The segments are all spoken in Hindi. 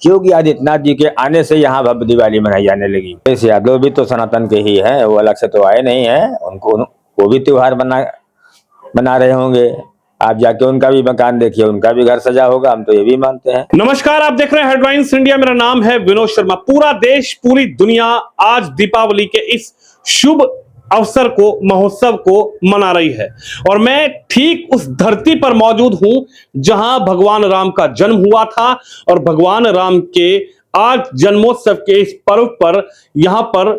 योगी आदित्यनाथ जी के आने से यहाँ भव्य दिवाली मनाई जाने लगी। अखिलेश यादव भी तो सनातन के ही हैं, वो अलग से तो आए नहीं हैं। उनको वो भी त्योहार बना रहे होंगे। आप जाके उनका भी मकान देखिए, उनका भी घर सजा होगा, हम तो ये भी मानते हैं। नमस्कार, आप देख रहे हैं हेडलाइंस इंडिया। मेरा नाम है विनोद शर्मा। पूरा देश, पूरी दुनिया आज दीपावली के इस शुभ अवसर को, महोत्सव को मना रही है और मैं ठीक उस धरती पर मौजूद हूं जहां भगवान राम का जन्म हुआ था और भगवान राम के आज जन्मोत्सव के इस पर्व पर यहां पर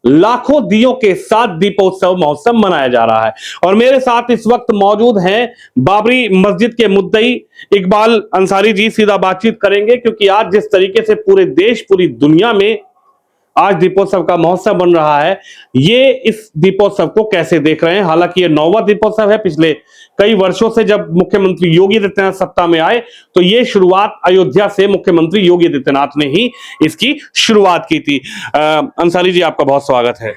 लाखों दियों के साथ दीपोत्सव महोत्सव मनाया जा रहा है। और मेरे साथ इस वक्त मौजूद हैं बाबरी मस्जिद के मुद्दई इकबाल अंसारी जी। सीधा बातचीत करेंगे क्योंकि आज जिस तरीके से पूरे देश, पूरी दुनिया में आज दीपोत्सव का महोत्सव बन रहा है, ये इस दीपोत्सव को कैसे देख रहे हैं। हालांकि ये 9वां दीपोत्सव है। पिछले कई वर्षों से जब मुख्यमंत्री योगी आदित्यनाथ सत्ता में आए तो ये शुरुआत अयोध्या से मुख्यमंत्री योगी आदित्यनाथ ने ही इसकी शुरुआत की थी। अंसारी जी, आपका बहुत स्वागत है।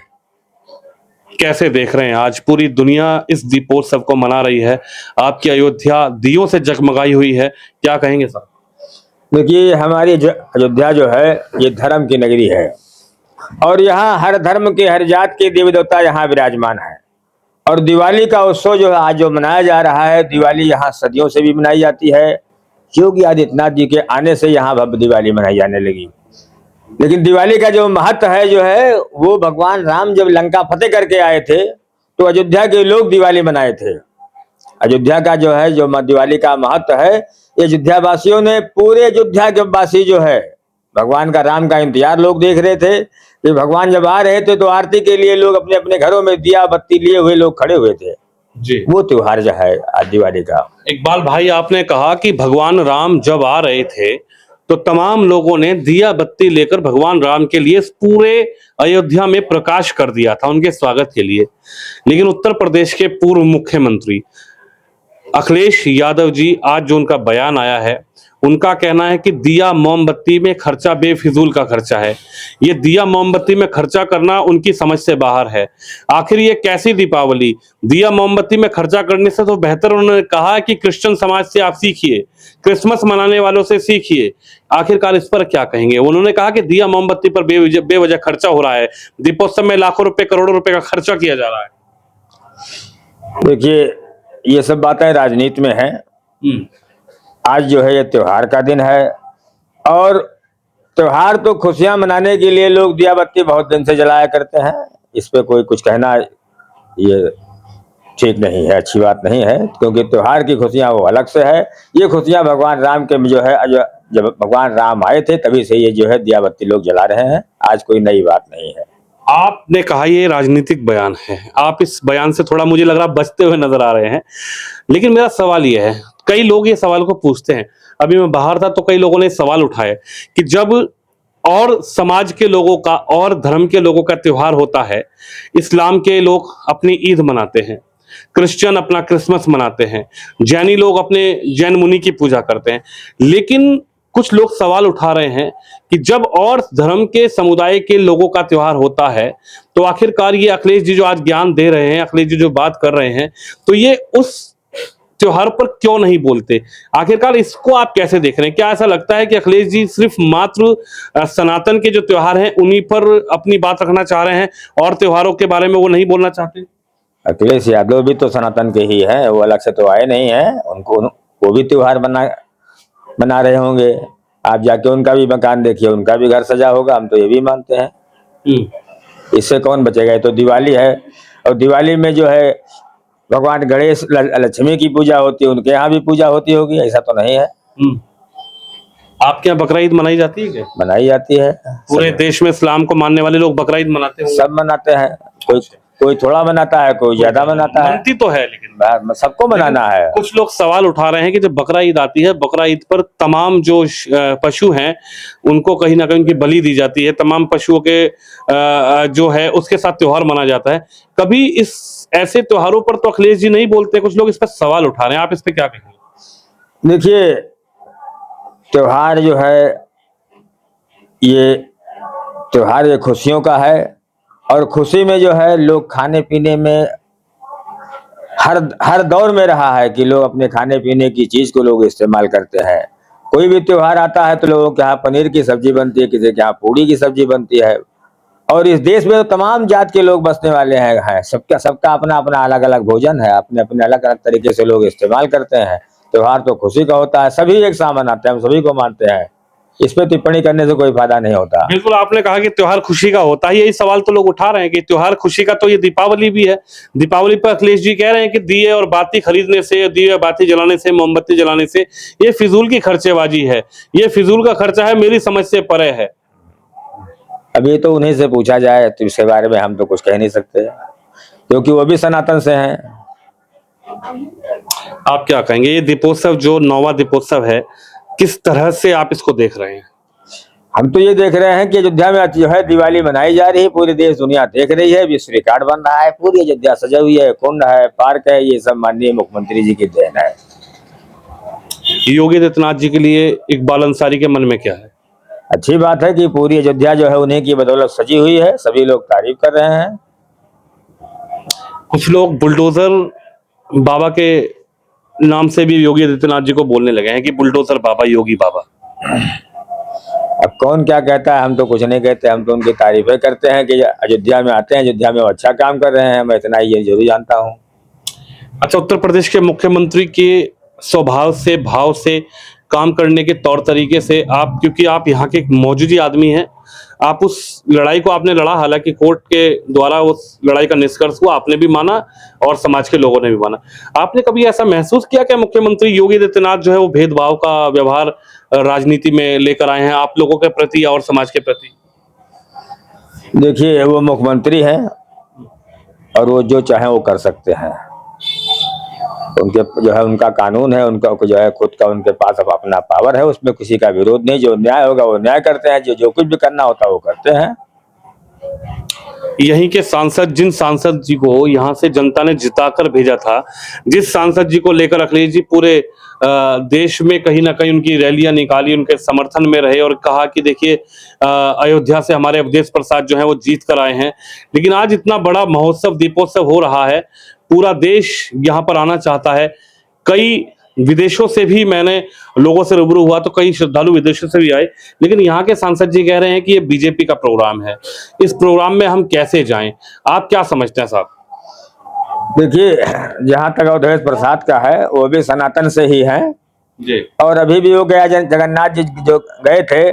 कैसे देख रहे हैं, आज पूरी दुनिया इस दीपोत्सव को मना रही है, आपकी अयोध्या दियों से जगमगाई हुई है, क्या कहेंगे सर? देखिए, हमारी अयोध्या जो है ये धर्म की नगरी है और यहाँ हर धर्म के, हर जात के देवी देवता यहाँ विराजमान है। और दिवाली का उत्सव जो है आज जो मनाया जा रहा है, दिवाली यहाँ सदियों से भी मनाई जाती है। योगी आदित्यनाथ जी के आने से यहाँ भव्य दिवाली मनाई जाने लगी। लेकिन दिवाली का जो महत्व है जो है वो भगवान राम जब लंका फतेह करके आए थे तो अयोध्या के लोग दिवाली मनाए थे। अयोध्या का जो है जो दिवाली का महत्व है, ये अयोध्या वासियों ने, पूरे अयोध्या के वासी जो है भगवान का, राम का इंतजार लोग देख रहे थे कि भगवान जब आ रहे थे तो आरती के लिए लोग अपने अपने घरों में दिया बत्ती लिए हुए लोग खड़े हुए थे जी। वो त्योहार जो है आज दिवाली का। इकबाल भाई, आपने कहा कि भगवान राम जब आ रहे थे तो तमाम लोगों ने दिया बत्ती लेकर भगवान राम के लिए पूरे अयोध्या में प्रकाश कर दिया था उनके स्वागत के लिए। लेकिन उत्तर प्रदेश के पूर्व मुख्यमंत्री अखिलेश यादव जी, आज जो उनका बयान आया है, उनका कहना है कि दिया मोमबत्ती में खर्चा बेफिजूल का खर्चा है। ये दिया मोमबत्ती में खर्चा करना उनकी समझ से बाहर है। आखिर ये कैसी दीपावली? दिया मोमबत्ती में खर्चा करने से तो बेहतर, उन्होंने कहा कि क्रिश्चियन समाज से आप सीखिए, क्रिसमस मनाने वालों से सीखिए। आखिरकार इस पर क्या कहेंगे? उन्होंने कहा कि दिया मोमबत्ती पर बेवजह खर्चा हो रहा है, दीपोत्सव में लाखों रुपए, करोड़ों रुपए का खर्चा किया जा रहा है। देखिए, ये सब बातें राजनीति में है। आज जो है ये त्योहार का दिन है और त्योहार तो खुशियां मनाने के लिए लोग दिया बत्ती बहुत दिन से जलाया करते हैं। इस पे कोई कुछ कहना ये ठीक नहीं है, अच्छी बात नहीं है, क्योंकि त्योहार की खुशियां वो अलग से है। ये खुशियां भगवान राम के जो है, जब भगवान राम आए थे तभी से ये जो है दिया बत्ती लोग जला रहे हैं। आज कोई नई बात नहीं है। आपने कहा ये राजनीतिक बयान है, आप इस बयान से थोड़ा मुझे लग रहा बचते हुए नजर आ रहे हैं। लेकिन मेरा सवाल ये है, कई लोग ये सवाल को पूछते हैं, अभी मैं बाहर था तो कई लोगों ने सवाल उठाए कि जब और समाज के लोगों का और धर्म के लोगों का त्योहार होता है, इस्लाम के लोग अपनी ईद मनाते हैं, क्रिश्चियन अपना क्रिसमस मनाते हैं, जैनी लोग अपने जैन मुनि की पूजा करते हैं, लेकिन कुछ लोग सवाल उठा रहे हैं कि जब और धर्म के समुदाय के लोगों का त्योहार होता है तो आखिरकार ये अखिलेश जी जो आज ज्ञान दे रहे हैं, अखिलेश जी जो बात कर रहे हैं, तो ये उस त्योहार पर क्यों नहीं बोलते? आखिरकार इसको आप कैसे देख रहे हैं? क्या ऐसा लगता है कि अखिलेश जी सिर्फ मात्र सनातन के जो त्योहार हैं उन्हीं पर अपनी बात रखना चाह रहे हैं और त्योहारों के बारे में वो नहीं बोलना चाहते? अखिलेश यादव भी तो सनातन के ही हैं, वो अलग से तो आए नहीं हैं। उनको वो भी त्योहार बना रहे होंगे। आप जाके उनका भी मकान देखिए, उनका भी घर सजा होगा, हम तो ये भी मानते हैं। इससे कौन बचेगा? ये तो दिवाली है और दिवाली में जो है भगवान गणेश, लक्ष्मी की पूजा होती है, उनके यहाँ भी पूजा होती होगी, ऐसा तो नहीं है। आपके यहाँ बकरा ईद मनाई जाती है क्या? मनाई जाती है। पूरे देश में इस्लाम को मानने वाले लोग बकरा ईद मनाते हैं? सब मनाते हैं, कोई थोड़ा मनाता है, कोई ज्यादा मनाता है। मनती तो है, लेकिन सबको मनाना है। कुछ लोग सवाल उठा रहे हैं कि जब बकरा ईद आती है, बकरा ईद पर तमाम जो पशु हैं उनको कहीं ना कहीं उनकी बलि दी जाती है, तमाम पशुओं के जो है उसके साथ त्योहार मनाया जाता है। कभी इस ऐसे त्योहारों पर तो अखिलेश जी नहीं बोलते, कुछ लोग इस पर सवाल उठा रहे हैं, आप इस पे क्या कहेंगे? देखिए, त्योहार जो है ये त्योहार ये खुशियों का है और खुशी में जो है लोग खाने पीने में हर दौर में रहा है कि लोग अपने खाने पीने की चीज को लोग इस्तेमाल करते हैं। कोई भी त्योहार आता है तो लोगों के यहाँ पनीर की सब्जी बनती है, किसी के यहाँ पूड़ी की सब्जी बनती है। और इस देश में तो तमाम जात के लोग बसने वाले हैं, सबका सबका अपना अपना अलग अलग भोजन है, अपने अपने अलग अलग तरीके से लोग इस्तेमाल करते हैं। त्योहार तो खुशी का होता है, सभी एक साथ मनाते हैं, हम सभी को मानते हैं। इस पे टिप्पणी करने से कोई फायदा नहीं होता। बिल्कुल, आपने कहा कि त्योहार खुशी का होता है, यही सवाल तो लोग उठा रहे हैं कि त्योहार खुशी का तो ये दीपावली भी है। दीपावली पर अखिलेश जी कह रहे हैं कि दिए और बाती खरीदने से, दिए और बाती जलाने से, मोमबत्ती जलाने से ये फिजूल की खर्चेबाजी है, ये फिजूल का खर्चा है, मेरी समझ से परे है। अभी तो उन्हीं से पूछा जाए तो इसके बारे में हम तो कुछ कह नहीं सकते, क्योंकि वो भी सनातन से हैं। आप क्या कहेंगे, ये दीपोत्सव जो 9वां दीपोत्सव है, किस तरह से आप इसको देख रहे हैं? हम तो ये देख रहे हैं कि अयोध्या में जो है दिवाली मनाई जा रही है, पूरी देश दुनिया देख रही है, विश्व रिकॉर्ड बन रहा है, पूरी अयोध्या सजा हुई है, कुंड है, पार्क है, ये सब माननीय मुख्यमंत्री जी की देन है। योगी आदित्यनाथ जी के लिए इकबाल अंसारी के मन में क्या है? अच्छी बात है कि पूरी अयोध्या जो है उन्हीं की बदौलत सजी हुई है, सभी लोग तारीफ कर रहे हैं। कुछ लोग बुलडोजर बाबा के नाम से भी योगी आदित्यनाथ जी को बोलने लगे हैं कि बुलडोजर बाबा, योगी बाबा। अब कौन क्या कहता है, हम तो कुछ नहीं कहते, हम तो उनकी तारीफें करते हैं कि अयोध्या में आते हैं, अयोध्या में वो अच्छा काम कर रहे हैं, मैं इतना ही ये जरूर जानता हूँ। अच्छा, उत्तर प्रदेश के मुख्यमंत्री के स्वभाव से, भाव से, काम करने के तौर तरीके से आप, क्योंकि आप यहाँ के एक मौजूदी आदमी हैं, आप उस लड़ाई को आपने लड़ा, हालांकि कोर्ट के द्वारा उस लड़ाई का निष्कर्ष हुआ, आपने भी माना और समाज के लोगों ने भी माना। आपने कभी ऐसा महसूस किया क्या मुख्यमंत्री योगी आदित्यनाथ जो है वो भेदभाव का व्यवहार राजनीति में लेकर आए हैं आप लोगों के प्रति और समाज के प्रति? देखिए, वो मुख्यमंत्री हैं और वो जो चाहे वो कर सकते हैं, उनके जो है उनका कानून है, उनका जो है खुद का उनके पास अब अपना पावर है, उसमें किसी का विरोध नहीं। जो न्याय होगा वो न्याय करते हैं, जो कुछ भी करना होता है वो करते हैं। यहीं के सांसद, जिन सांसद जी को यहाँ से जनता ने जिताकर भेजा था, जिस सांसद जी को लेकर अखिलेश जी पूरे देश में कहीं ना कहीं उनकी रैलियां निकाली, उनके समर्थन में रहे और कहा कि देखिए अयोध्या से हमारे अवधेश प्रसाद जो है वो जीत कर आए हैं। लेकिन आज इतना बड़ा महोत्सव, दीपोत्सव हो रहा है, पूरा देश यहाँ पर आना चाहता है। कई विदेशों से भी मैंने लोगों से रूबरू हुआ तो कई श्रद्धालु विदेशों से भी आए, लेकिन यहाँ के सांसद जी कह रहे हैं कि ये बीजेपी का प्रोग्राम है, इस प्रोग्राम में हम कैसे जाएं? आप क्या समझते हैं साहब? देखिए, जहाँ तक अवधेश प्रसाद का है वो भी सनातन से ही है जी। और अभी भी वो गया जगन्नाथ जी जो गए थे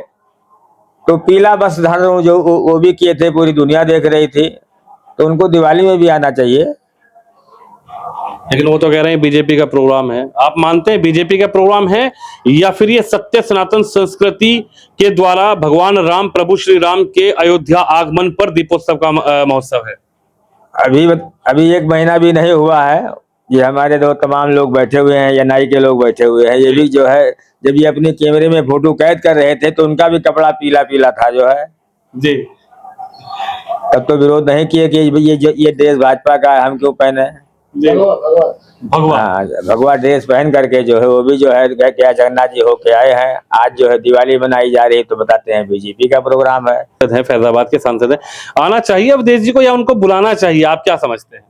तो पीला वस्त्र धारण जो वो भी किए थे, पूरी दुनिया देख रही थी, तो उनको दिवाली में भी आना चाहिए। लेकिन वो तो कह रहे हैं बीजेपी का प्रोग्राम है। आप मानते हैं बीजेपी का प्रोग्राम है या फिर ये सत्य सनातन संस्कृति के द्वारा भगवान राम, प्रभु श्री राम के अयोध्या आगमन पर दीपोत्सव का महोत्सव है? अभी 1 महीना भी नहीं हुआ है, ये हमारे दो तमाम लोग बैठे हुए हैं, एनआई के लोग बैठे हुए हैं, ये भी जो है जब ये अपने कैमरे में फोटो कैद कर रहे थे तो उनका भी कपड़ा पीला पीला था जो है जी। तब तो विरोध नहीं किए कि ये ड्रेस भाजपा का है, हम क्यों पहने। भगवा हाँ, भगवा ड्रेस पहन करके जो है वो भी जो है क्या जगन्नाथ जी होके आए हैं। आज जो है दिवाली मनाई जा रही है तो बताते हैं बीजेपी का प्रोग्राम है। फैजाबाद के सांसद है, आना चाहिए अवधेश जी को या उनको बुलाना चाहिए, आप क्या समझते हैं?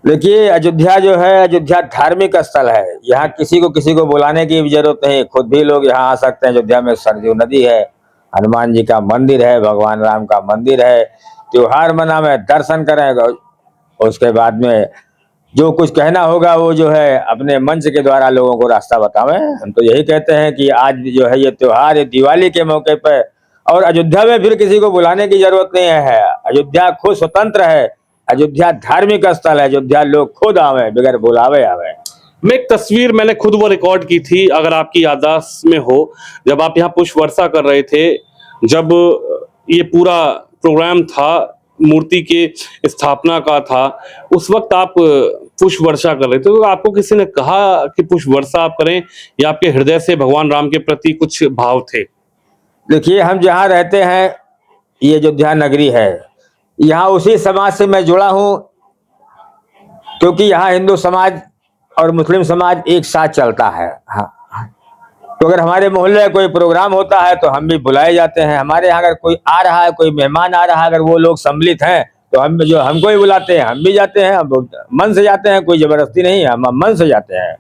देखिए, अयोध्या जो है, अयोध्या धार्मिक स्थल है, यहाँ किसी को बुलाने की भी जरूरत नहीं, खुद भी लोग यहाँ आ सकते हैं। अयोध्या में सरयू नदी है, हनुमान जी का मंदिर है, भगवान राम का मंदिर है, त्योहार मनावे, दर्शन करें, उसके बाद में जो कुछ कहना होगा वो जो है अपने मंच के द्वारा लोगों को रास्ता बतावें। हम तो यही कहते हैं कि आज जो है ये त्योहार, ये दिवाली के मौके पर, और अयोध्या में फिर किसी को बुलाने की जरूरत नहीं है। अयोध्या खुद स्वतंत्र है, अयोध्या धार्मिक स्थल है, अयोध्या लोग खुद आवे, बगैर बुलावे आवे। मैं एक तस्वीर मैंने खुद वो रिकॉर्ड की थी, अगर आपकी याददाश्त में हो, जब आप यहाँ पुष्प वर्षा कर रहे थे, जब ये पूरा प्रोग्राम था, मूर्ति के स्थापना का था, उस वक्त आप पुष्प वर्षा कर रहे थे, तो आपको किसी ने कहा कि पुष्प वर्षा आप करें या आपके हृदय से भगवान राम के प्रति कुछ भाव थे? देखिए, हम जहाँ रहते हैं ये अयोध्या नगरी है, यहाँ उसी समाज से मैं जुड़ा हूँ, क्योंकि यहाँ हिंदू समाज और मुस्लिम समाज एक साथ चलता है। हाँ, तो अगर हमारे मोहल्ले में कोई प्रोग्राम होता है तो हम भी बुलाए जाते हैं। हमारे यहाँ अगर कोई आ रहा है, कोई मेहमान आ रहा है, अगर वो लोग सम्मिलित हैं तो हमको ही बुलाते हैं, हम भी जाते हैं, हम मन से जाते हैं, कोई जबरदस्ती नहीं है, हम मन से जाते हैं।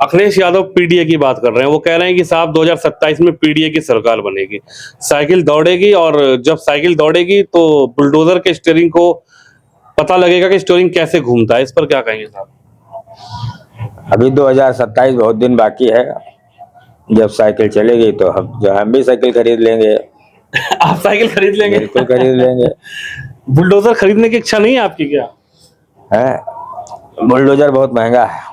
अखिलेश यादव पीडीए की बात कर रहे हैं। वो कह रहे हैं कि साहब 2027 में पीडीए की सरकार बनेगी, साइकिल दौड़ेगी, और जब साइकिल दौड़ेगी तो बुलडोजर के स्टीयरिंग को पता लगेगा कि स्टीयरिंग कैसे घूमता है। इस पर क्या कहेंगे साहब? अभी 2027 बहुत दिन बाकी है। जब साइकिल चलेगी तो हम भी साइकिल खरीद लेंगे। आप साइकिल खरीद लेंगे? बिल्कुल खरीद लेंगे। बुलडोजर खरीदने की इच्छा नहीं है आपकी क्या? है, बुलडोजर बहुत महंगा है।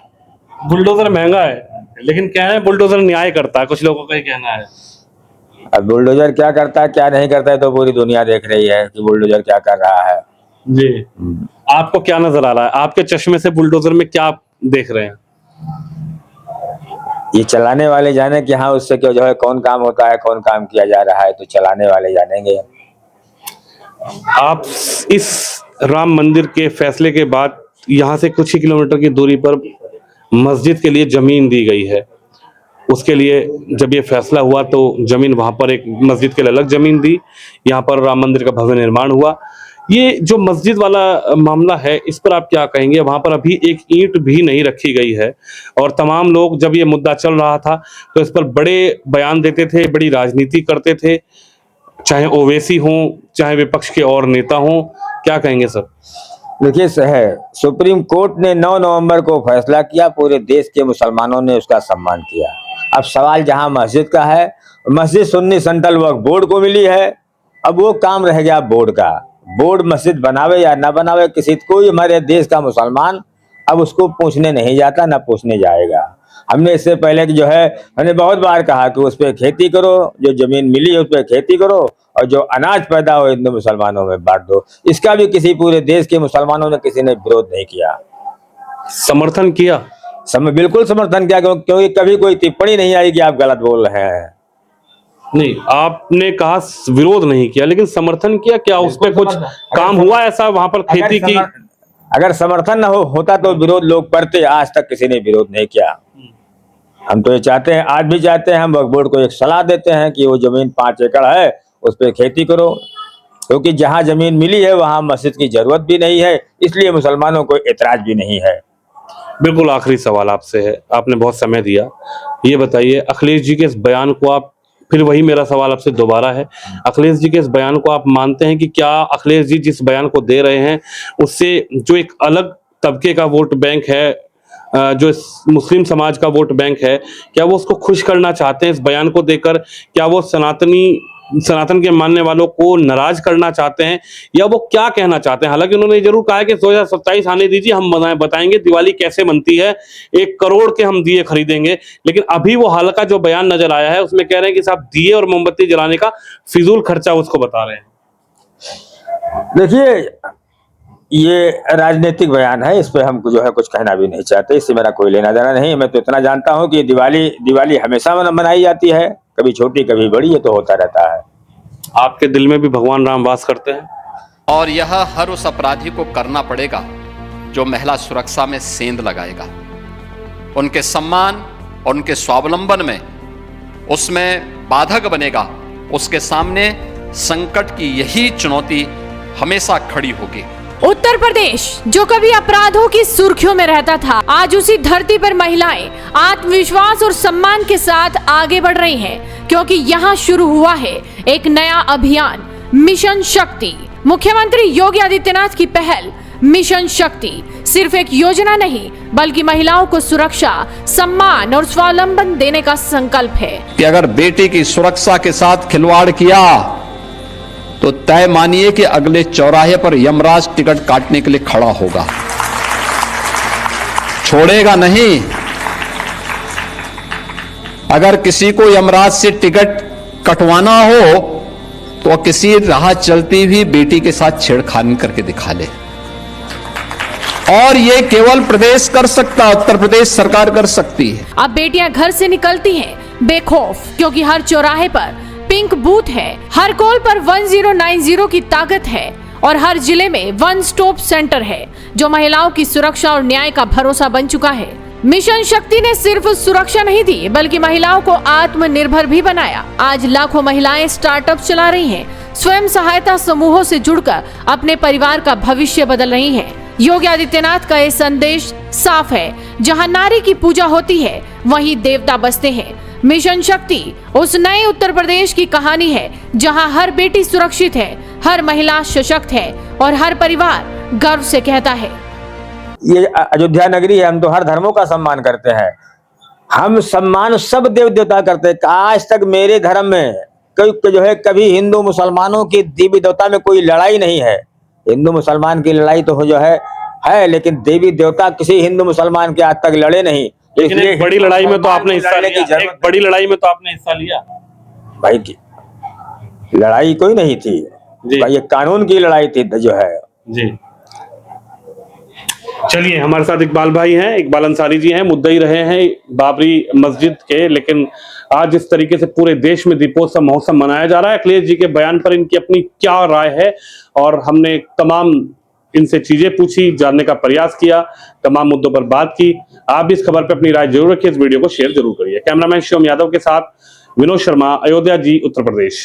बुलडोजर महंगा है, लेकिन क्या है, बुलडोजर न्याय करता है, कुछ लोगों का ही कहना है। अब बुलडोजर क्या करता है क्या नहीं करता है तो पूरी दुनिया देख रही है कि बुलडोजर क्या कर रहा है। जी, आपको क्या नजर आ रहा है? आपके चश्मे से बुलडोजर में क्या आप देख रहे हैं? ये चलाने वाले जाने कि हाँ उससे जो है कौन काम होता है, कौन काम किया जा रहा है, तो चलाने वाले जानेंगे। आप इस राम मंदिर के फैसले के बाद यहाँ से कुछ ही किलोमीटर की दूरी पर मस्जिद के लिए जमीन दी गई है। उसके लिए जब ये फैसला हुआ तो जमीन वहां पर एक मस्जिद के लिए अलग जमीन दी, यहाँ पर राम मंदिर का भव्य निर्माण हुआ। ये जो मस्जिद वाला मामला है, इस पर आप क्या कहेंगे? वहां पर अभी एक ईंट भी नहीं रखी गई है, और तमाम लोग जब ये मुद्दा चल रहा था तो इस पर बड़े बयान देते थे, बड़ी राजनीति करते थे, चाहे ओवैसी हों, चाहे विपक्ष के और नेता हों। क्या कहेंगे सर? देखिए सुप्रीम कोर्ट ने 9 नवंबर को फैसला किया, पूरे देश के मुसलमानों ने उसका सम्मान किया। अब सवाल जहां मस्जिद का है, मस्जिद सुन्नी सेंट्रल वक्फ बोर्ड को मिली है। अब वो काम रह गया बोर्ड का। बोर्ड मस्जिद बनावे या ना बनावे, किसी कोई हमारे देश का मुसलमान अब उसको पूछने नहीं जाता, ना पूछने जाएगा। हमने इससे पहले कि जो है हमने बहुत बार कहा कि उस पर खेती करो, जो जमीन मिली है उस पर खेती करो, और जो अनाज पैदा हो हिंदू मुसलमानों में बांट दो। इसका भी किसी पूरे देश के मुसलमानों ने किसी ने विरोध नहीं किया, समर्थन किया। बिल्कुल समर्थन किया, क्योंकि कभी कोई टिप्पणी नहीं आई कि आप गलत बोल रहे हैं। नहीं, आपने कहा विरोध नहीं किया, लेकिन समर्थन किया। क्या उस पर कुछ काम हुआ ऐसा वहां पर खेती की? अगर समर्थन न होता तो विरोध लोग करते। आज तक किसी ने विरोध नहीं किया। हम तो ये चाहते हैं, आज भी चाहते हैं, हम वक्फ बोर्ड को एक सलाह देते हैं कि वो जमीन 5 एकड़ है उस पर खेती करो, क्योंकि जहां जमीन मिली है वहां मस्जिद की जरूरत भी नहीं है, इसलिए मुसलमानों को एतराज भी नहीं है। बिल्कुल आखिरी सवाल आपसे है, आपने बहुत समय दिया। ये बताइए, अखिलेश जी के इस बयान को आप, फिर वही मेरा सवाल आपसे दोबारा है, अखिलेश जी के इस बयान को आप मानते हैं कि क्या अखिलेश जी जिस बयान को दे रहे हैं उससे जो एक अलग तबके का वोट बैंक है, जो मुस्लिम समाज का वोट बैंक है, क्या वो उसको खुश करना चाहते हैं इस बयान को देकर? क्या वो सनातन के मानने वालों को नाराज करना चाहते हैं, या वो क्या कहना चाहते हैं? हालांकि उन्होंने जरूर कहा है कि 2027 आने दीजिए, हम बताएंगे दिवाली कैसे बनती है, 1 करोड़ के हम दिए खरीदेंगे। लेकिन अभी वो हाल का जो बयान नजर आया है उसमें कह रहे हैं कि साहब दिए और मोमबत्ती जलाने का फिजूल खर्चा उसको बता रहे हैं। देखिए, ये राजनीतिक बयान है, इस पे हम जो है कुछ कहना भी नहीं चाहते, इससे मेरा कोई लेना देना नहीं। मैं तो इतना जानता हूं कि दिवाली हमेशा मनाई जाती है, कभी छोटी कभी बड़ी, ये तो होता रहता है। आपके दिल में भी भगवान राम वास करते हैं, और यह हर उस अपराधी को करना पड़ेगा जो महिला सुरक्षा में सेंध लगाएगा, उनके सम्मान और उनके स्वावलंबन में उसमें बाधक बनेगा। उसके सामने संकट की यही चुनौती हमेशा खड़ी होगी। उत्तर प्रदेश जो कभी अपराधों की सुर्खियों में रहता था, आज उसी धरती पर महिलाएं आत्मविश्वास और सम्मान के साथ आगे बढ़ रही हैं, क्योंकि यहाँ शुरू हुआ है एक नया अभियान, मिशन शक्ति। मुख्यमंत्री योगी आदित्यनाथ की पहल मिशन शक्ति सिर्फ एक योजना नहीं, बल्कि महिलाओं को सुरक्षा, सम्मान और स्वावलंबन देने का संकल्प है कि अगर बेटी की सुरक्षा के साथ खिलवाड़ किया तो तय मानिए कि अगले चौराहे पर यमराज टिकट काटने के लिए खड़ा होगा, छोड़ेगा नहीं। अगर किसी को यमराज से टिकट कटवाना हो तो किसी राह चलती हुई बेटी के साथ छेड़खानी करके दिखा ले, और ये केवल प्रदेश कर सकता है, उत्तर प्रदेश सरकार कर सकती है। अब बेटियां घर से निकलती हैं बेखौफ, क्योंकि हर चौराहे पर पिंक बूथ है, हर कॉल पर 1090 की ताकत है, और हर जिले में 1 स्टॉप सेंटर है जो महिलाओं की सुरक्षा और न्याय का भरोसा बन चुका है। मिशन शक्ति ने सिर्फ सुरक्षा नहीं दी, बल्कि महिलाओं को आत्मनिर्भर भी बनाया। आज लाखों महिलाएं स्टार्टअप चला रही हैं, स्वयं सहायता समूहों से जुड़कर अपने परिवार का भविष्य बदल रही हैं। योगी आदित्यनाथ का ये संदेश साफ है, जहां नारी की पूजा होती है वहीं देवता बसते हैं। मिशन शक्ति उस नए उत्तर प्रदेश की कहानी है जहां हर बेटी सुरक्षित है, हर महिला सशक्त है और हर परिवार गर्व से कहता है, ये अयोध्या नगरी है। हम तो हर धर्मों का सम्मान करते हैं। हम सम्मान सब देव देवता करते हैं। आज तक मेरे धर्म में कोई जो है कभी हिंदू मुसलमानों की देवी देवता में कोई लड़ाई नहीं है। हिंदू मुसलमान की लड़ाई तो जो है, लेकिन देवी देवता किसी हिंदू मुसलमान के आज तक लड़े नहीं। लेकिन एक बड़ी लड़ाई में तो आपने हिस्सा लिया, एक बड़ी लड़ाई में तो आपने हिस्सा लिया भाई। की लड़ाई कोई नहीं थी भाई, ये कानून की लड़ाई थी जो है जी। चलिए, हमारे साथ इकबाल भाई हैं, इकबाल अंसारी जी हैं, मुद्दई रहे हैं बाबरी मस्जिद के, लेकिन आज इस तरीके से पूरे देश में दीपोत्सव महोत्सव मनाया जा रहा है। अखिलेश जी के बयान पर इनकी अपनी क्या राय है, और हमने तमाम इनसे चीजें पूछी, जानने का प्रयास किया, तमाम मुद्दों पर बात की। आप भी इस खबर पर अपनी राय जरूर रखिए, इस वीडियो को शेयर जरूर करिए। कैमरामैन शिवम यादव के साथ विनोद शर्मा, अयोध्या जी, उत्तर प्रदेश।